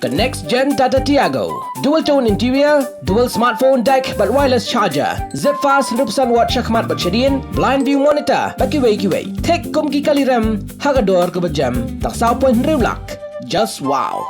The next gen Tata Tiago. Dual tone interior, dual smartphone deck but wireless charger. Zip fast 100% watt syakmat bercedian, blind view monitor. Bagi way. Take kum ki kali rem, hagador ke berjam. Tak sao pun riulak. Just wow.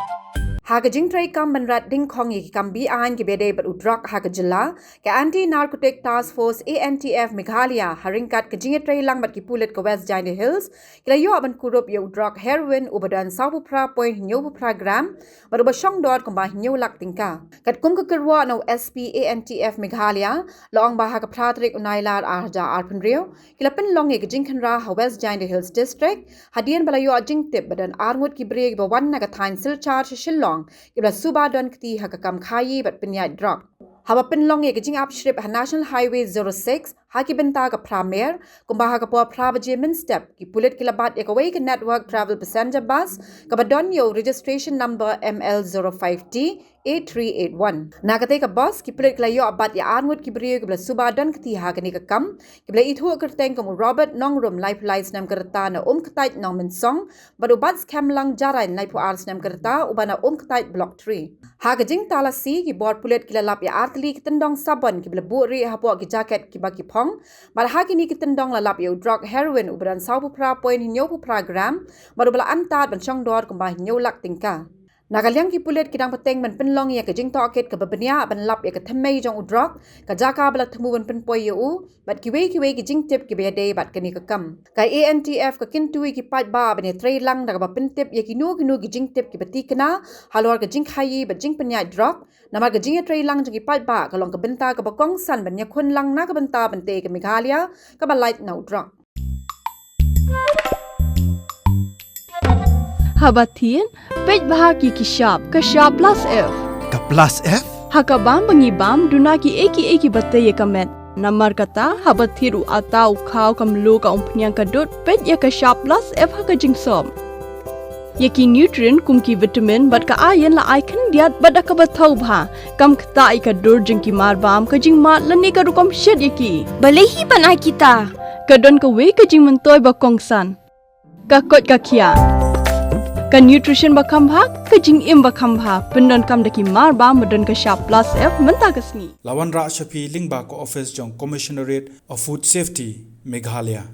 Hagajing tray kam banrat ding khong yi kam bi an ki bede but udrak hagajilla ke anti narcotic task force ANTF Meghalaya haringkat ke jing tray lang bat ki pulit ke West Giant Hills kila yo ban Kurup yo Drok Heroin ubadan Saupupra point Hynñiew program baru basong dot kumba Hynñiew lak Tyngka kat kum ke Kyrwoh no SP ANTF Meghalaya long ba ha ka pratrik unailar arja arpenrio kila pen long ye ke jing khanra ha West Giant Hills district hadian balayo ajing tip badan Ngut ki break ba wan na ka thain Silchar Shillong Kiba suba don kti hakakam khayi bat pinyat Drok. Haba pinlong ye kijing upstrip ha National Highway 06 haki benta ka Phramer kumba ha ka po Phrabaje min step ki pulit kilabat ye ka way ka network travel passenger bus ka badon yo registration number ML05T 8381. Nakate ka bus ki pulit klayo abat ya Ngut ki brio kibla suba don kti ha ka ni ka kam kibla ithu kerteng kamu Robert nongrum life lights nam kerta na katait nong min song badu bats kamlang jaran life ars nam kerta ubana katait block 3. Ha ka jing talasi ki board pulit kilalap ya artli kitendong sabon kibla buri ha po ki jacket ki baki pong bar ha ki ni kitendong lalap yo Drok Heroin ubadan Saupupra point Hynñiew program badu bala antat ban chong dor kumba Hynñiew lak Tyngka. Nagaliang ki pulit kidang pateng ban penlong ya ka jing toket ka babania ban lap ya ka thamei jong udrok ka jaka bala thmu ban penpoi yo bat ki we ki jing tip ki bede bat kani ka kam ka ANTF ka kintui ki pat ba ban tray lang daga ba pentip ya ki nu ki jing tip ki bati kana halor ka jing khayi ba jing penya drok nama ka jing tray lang jong ki pat ba ka long ka benta ka ba kong san ban ya khun lang na ka benta ban te ka Meghalaya ka ba light na udrok Habatin, pej bahagi ki Shah plus F. Ka plus F? Hakabam bangibam duna ki eki batte ye kamet. Namar kata habathiru atau khau kamlu ka umpnyang kadut pej ya ka Shah plus F haka jingsom. Yaki nutrient kum ki vitamin bat ka ayan la icon diat bat ka bathau bha kam khta ka dur jing ki marbam ka jing mat lani ka rukom shed yaki. Balehi panai kita. Kadon ka we ka jing mentoy ba kongsan. Ka kot ka kia. Ka nutrition bakam bha ka jing im bakam bha pendon kam daki mar ba madon ka Shah plus F menta kasni Lawan Ra Shafi Lingba ko office jong Commissionerate of Food Safety Meghalaya